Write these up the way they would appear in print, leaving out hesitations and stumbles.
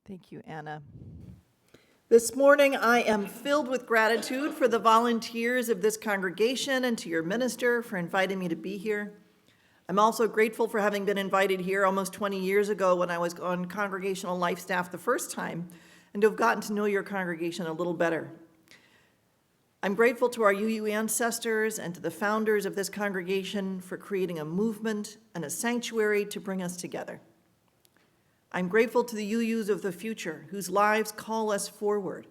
Thank you, Anna. This morning, I am filled with gratitude for the volunteers of this congregation and to your minister for inviting me to be here. I'm also grateful for having been invited here almost 20 years ago when I was on congregational life staff the first time, and to have gotten to know your congregation a little better. I'm grateful to our UU ancestors and to the founders of this congregation for creating a movement and a sanctuary to bring us together. I'm grateful to the UUs of the future whose lives call us forward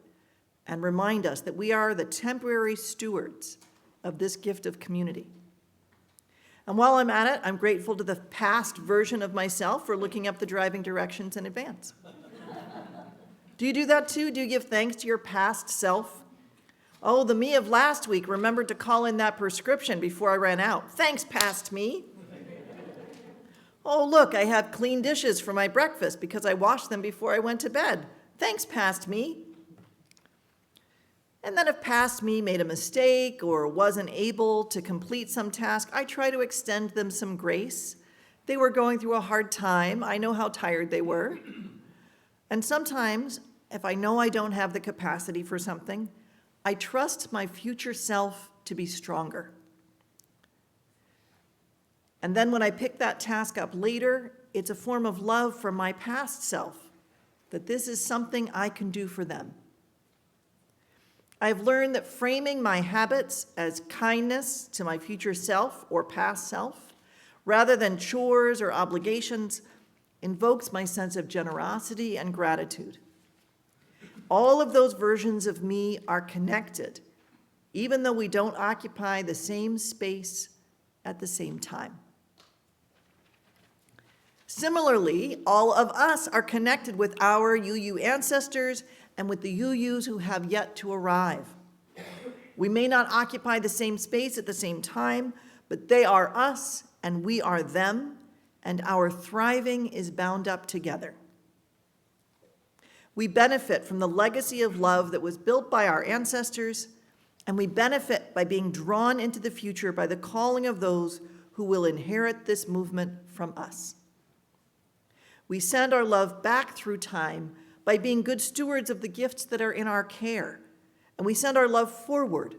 and remind us that we are the temporary stewards of this gift of community. And while I'm at it, I'm grateful to the past version of myself for looking up the driving directions in advance. Do you do that too? Do you give thanks to your past self? Oh, the me of last week remembered to call in that prescription before I ran out. Thanks, past me. Oh, look, I have clean dishes for my breakfast because I washed them before I went to bed. Thanks, past me. And then if past me made a mistake or wasn't able to complete some task, I try to extend them some grace. They were going through a hard time. I know how tired they were. And sometimes, if I know I don't have the capacity for something, I trust my future self to be stronger. And then when I pick that task up later, it's a form of love for my past self, that this is something I can do for them. I've learned that framing my habits as kindness to my future self or past self, rather than chores or obligations, invokes my sense of generosity and gratitude. All of those versions of me are connected, even though we don't occupy the same space at the same time. Similarly, all of us are connected with our UU ancestors and with the UUs who have yet to arrive. We may not occupy the same space at the same time, but they are us and we are them, and our thriving is bound up together. We benefit from the legacy of love that was built by our ancestors, and we benefit by being drawn into the future by the calling of those who will inherit this movement from us. We send our love back through time by being good stewards of the gifts that are in our care, and we send our love forward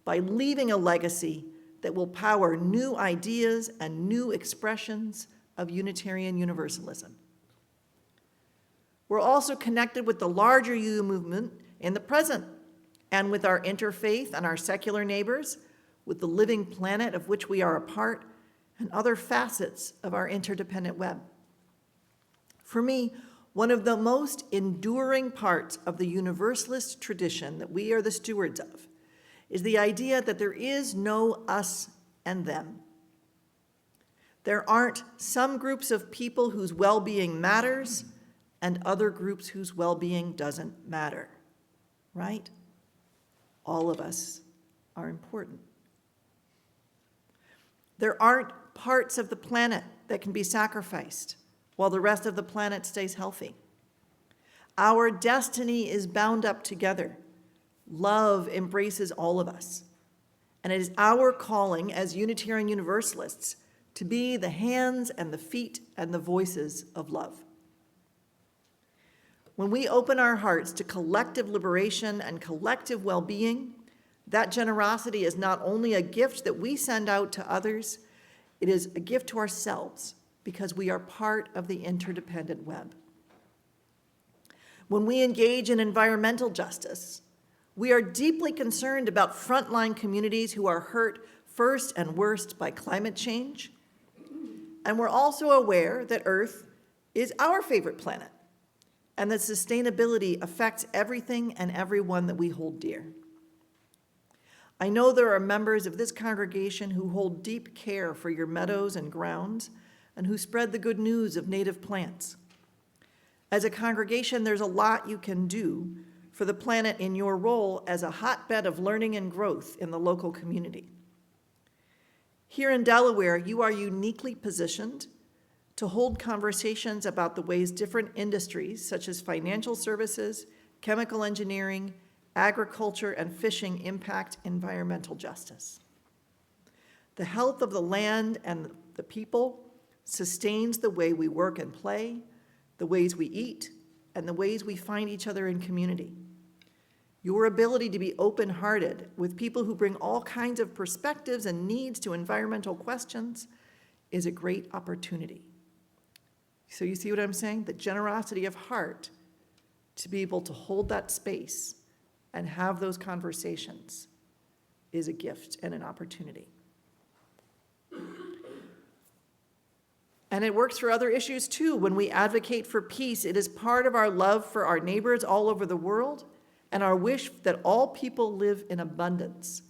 by leaving a legacy that will power new ideas and new expressions of Unitarian Universalism. We're also connected with the larger UU movement in the present, and with our interfaith and our secular neighbors, with the living planet of which we are a part, and other facets of our interdependent web. For me, one of the most enduring parts of the Universalist tradition that we are the stewards of is the idea that there is no us and them. There aren't some groups of people whose well-being matters and other groups whose well-being doesn't matter, right? All of us are important. There aren't parts of the planet that can be sacrificed while the rest of the planet stays healthy. Our destiny is bound up together. Love embraces all of us. And it is our calling as Unitarian Universalists to be the hands and the feet and the voices of love. When we open our hearts to collective liberation and collective well-being, that generosity is not only a gift that we send out to others, it is a gift to ourselves, because we are part of the interdependent web. When we engage in environmental justice, we are deeply concerned about frontline communities who are hurt first and worst by climate change. And we're also aware that Earth is our favorite planet, and that sustainability affects everything and everyone that we hold dear. I know there are members of this congregation who hold deep care for your meadows and grounds, and who spread the good news of native plants. As a congregation, there's a lot you can do for the planet in your role as a hotbed of learning and growth in the local community. Here in Delaware, you are uniquely positioned to hold conversations about the ways different industries, such as financial services, chemical engineering, agriculture, and fishing impact environmental justice. The health of the land and the people sustains the way we work and play, the ways we eat, and the ways we find each other in community. Your ability to be open-hearted with people who bring all kinds of perspectives and needs to environmental questions is a great opportunity. So you see what I'm saying? The generosity of heart to be able to hold that space and have those conversations is a gift and an opportunity. And it works for other issues too. When we advocate for peace, it is part of our love for our neighbors all over the world and our wish that all people live in abundance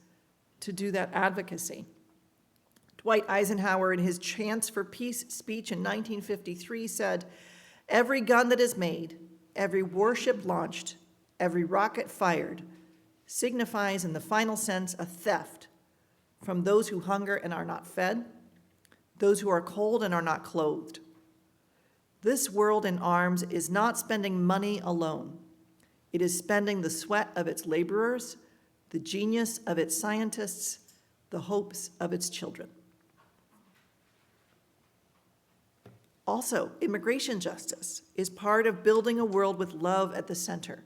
to do that advocacy. Dwight Eisenhower, in his Chants for Peace speech in 1953, said, "Every gun that is made, every warship launched, every rocket fired, signifies in the final sense a theft from those who hunger and are not fed, those who are cold and are not clothed. This world in arms is not spending money alone. It is spending the sweat of its laborers, the genius of its scientists, the hopes of its children." Also, immigration justice is part of building a world with love at the center.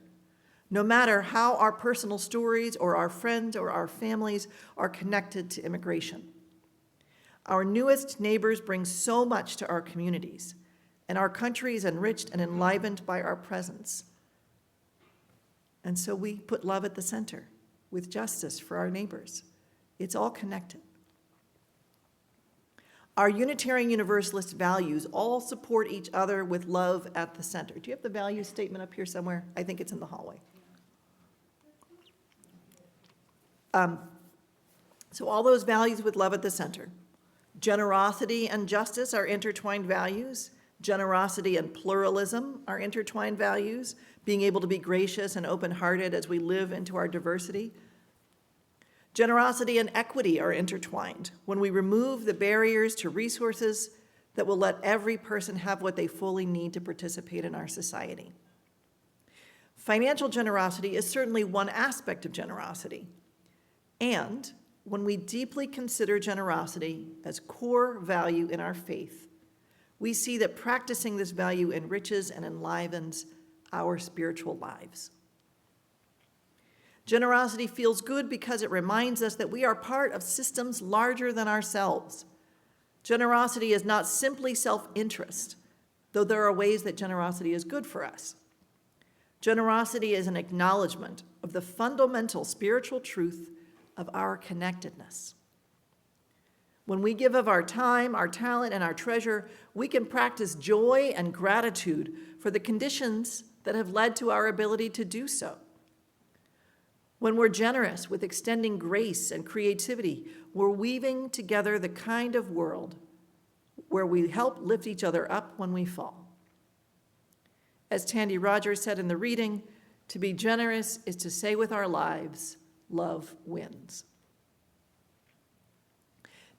No matter how our personal stories or our friends or our families are connected to immigration. Our newest neighbors bring so much to our communities, and our country is enriched and enlivened by our presence. And so we put love at the center with justice for our neighbors. It's all connected. Our Unitarian Universalist values all support each other with love at the center. Do you have the value statement up here somewhere? I think it's in the hallway. So all those values with love at the center. Generosity and justice are intertwined values. Generosity and pluralism are intertwined values, being able to be gracious and open-hearted as we live into our diversity. Generosity and equity are intertwined when we remove the barriers to resources that will let every person have what they fully need to participate in our society. Financial generosity is certainly one aspect of generosity. And when we deeply consider generosity as core value in our faith, we see that practicing this value enriches and enlivens our spiritual lives. Generosity feels good because it reminds us that we are part of systems larger than ourselves. Generosity is not simply self-interest, though there are ways that generosity is good for us. Generosity is an acknowledgement of the fundamental spiritual truth of our connectedness. When we give of our time, our talent, and our treasure, we can practice joy and gratitude for the conditions that have led to our ability to do so. When we're generous with extending grace and creativity, we're weaving together the kind of world where we help lift each other up when we fall. As Tandy Rogers said in the reading, to be generous is to say with our lives, love wins.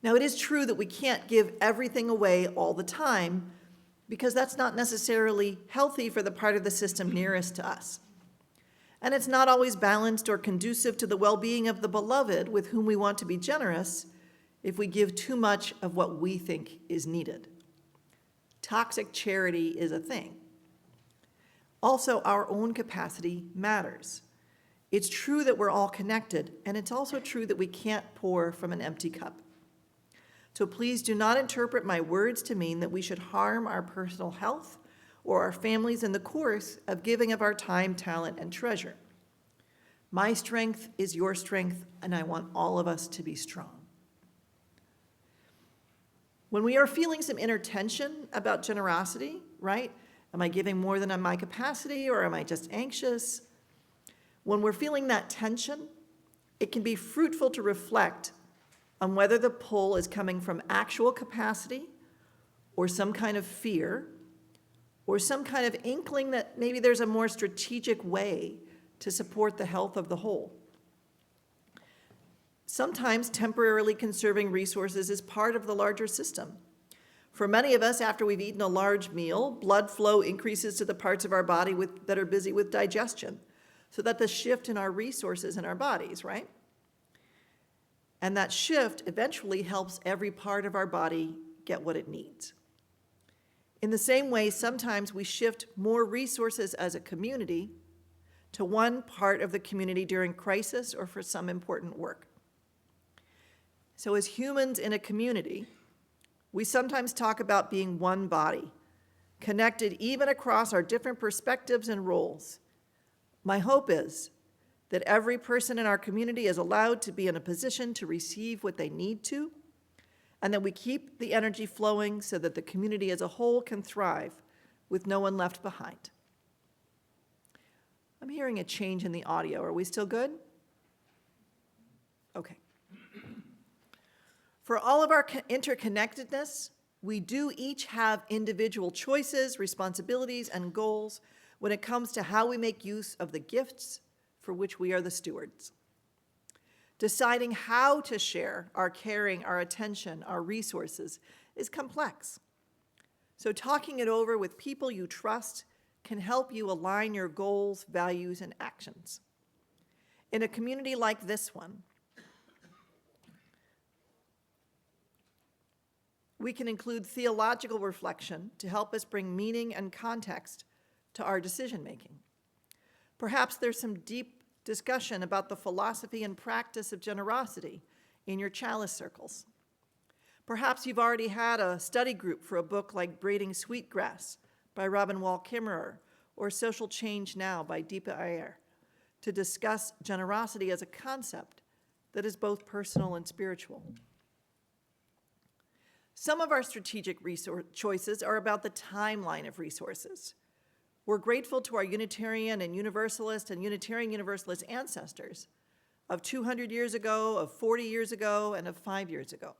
Now, it is true that we can't give everything away all the time because that's not necessarily healthy for the part of the system nearest to us. And it's not always balanced or conducive to the well-being of the beloved with whom we want to be generous if we give too much of what we think is needed. Toxic charity is a thing. Also, our own capacity matters. It's true that we're all connected, and it's also true that we can't pour from an empty cup. So please do not interpret my words to mean that we should harm our personal health or our families in the course of giving of our time, talent, and treasure. My strength is your strength, and I want all of us to be strong. When we are feeling some inner tension about generosity, right? Am I giving more than my capacity, or am I just anxious? When we're feeling that tension, it can be fruitful to reflect on whether the pull is coming from actual capacity or some kind of fear or some kind of inkling that maybe there's a more strategic way to support the health of the whole. Sometimes temporarily conserving resources is part of the larger system. For many of us, after we've eaten a large meal, blood flow increases to the parts of our body that are busy with digestion, so that the shift in our resources in our bodies, right? And that shift eventually helps every part of our body get what it needs. In the same way, sometimes we shift more resources as a community to one part of the community during crisis or for some important work. So as humans in a community, we sometimes talk about being one body, connected even across our different perspectives and roles. My hope is that every person in our community is allowed to be in a position to receive what they need to, and that we keep the energy flowing so that the community as a whole can thrive with no one left behind. I'm hearing a change in the audio. Are we still good? Okay. For all of our interconnectedness, we do each have individual choices, responsibilities, and goals when it comes to how we make use of the gifts for which we are the stewards. Deciding how to share our caring, our attention, our resources is complex. So talking it over with people you trust can help you align your goals, values, and actions. In a community like this one, we can include theological reflection to help us bring meaning and context to our decision-making. Perhaps there's some deep discussion about the philosophy and practice of generosity in your chalice circles. Perhaps you've already had a study group for a book like Braiding Sweetgrass by Robin Wall Kimmerer or Social Change Now by Deepa Iyer to discuss generosity as a concept that is both personal and spiritual. Some of our strategic resource choices are about the timeline of resources. We're grateful to our Unitarian and Universalist and Unitarian Universalist ancestors of 200 years ago, of 40 years ago, and of 5 years ago.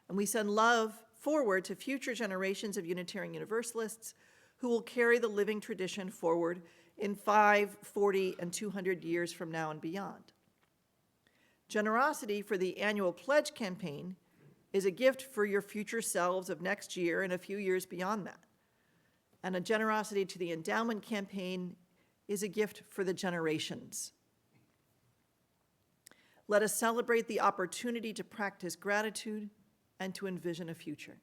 And we send love forward to future generations of Unitarian Universalists who will carry the living tradition forward in 5, 40, and 200 years from now and beyond. Generosity for the annual pledge campaign is a gift for your future selves of next year and a few years beyond that. And a generosity to the endowment campaign is a gift for the generations. Let us celebrate the opportunity to practice gratitude and to envision a future.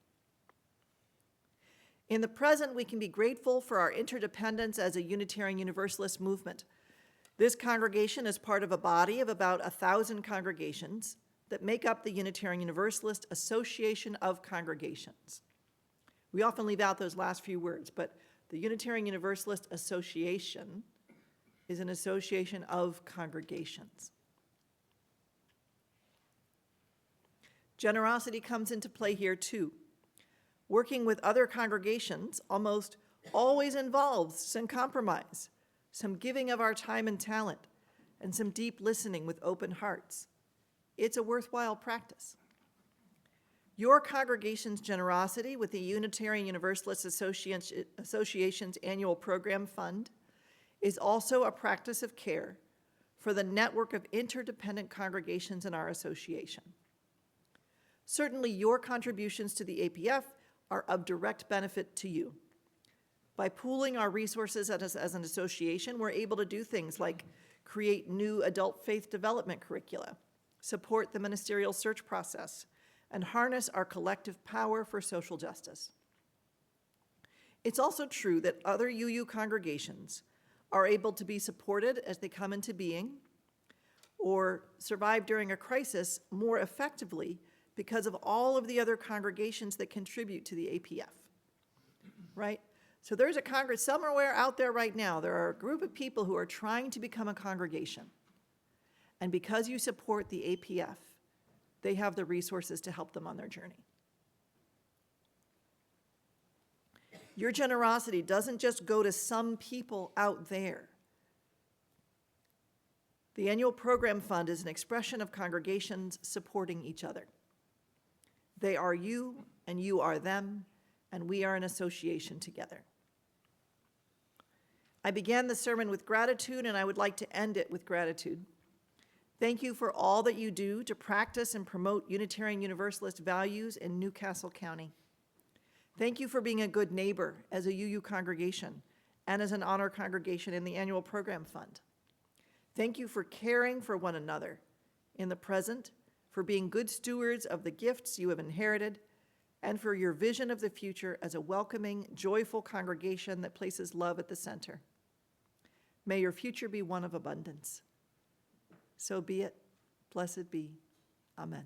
In the present, we can be grateful for our interdependence as a Unitarian Universalist movement. This congregation is part of a body of about 1,000 congregations that make up the Unitarian Universalist Association of Congregations. We often leave out those last few words, but the Unitarian Universalist Association is an association of congregations. Generosity comes into play here too. Working with other congregations almost always involves some compromise, some giving of our time and talent, and some deep listening with open hearts. It's a worthwhile practice. Your congregation's generosity with the Unitarian Universalist Association's annual program fund is also a practice of care for the network of interdependent congregations in our association. Certainly, your contributions to the APF are of direct benefit to you. By pooling our resources as an association, we're able to do things like create new adult faith development curricula, support the ministerial search process, and harness our collective power for social justice. It's also true that other UU congregations are able to be supported as they come into being or survive during a crisis more effectively because of all of the other congregations that contribute to the APF, right? So there's a congress somewhere out there right now. There are a group of people who are trying to become a congregation. And because you support the APF, they have the resources to help them on their journey. Your generosity doesn't just go to some people out there. The annual program fund is an expression of congregations supporting each other. They are you, and you are them, and we are an association together. I began the sermon with gratitude, and I would like to end it with gratitude. Thank you for all that you do to practice and promote Unitarian Universalist values in Newcastle County. Thank you for being a good neighbor as a UU congregation and as an honor congregation in the annual program fund. Thank you for caring for one another in the present, for being good stewards of the gifts you have inherited, and for your vision of the future as a welcoming, joyful congregation that places love at the center. May your future be one of abundance. So be it. Blessed be. Amen.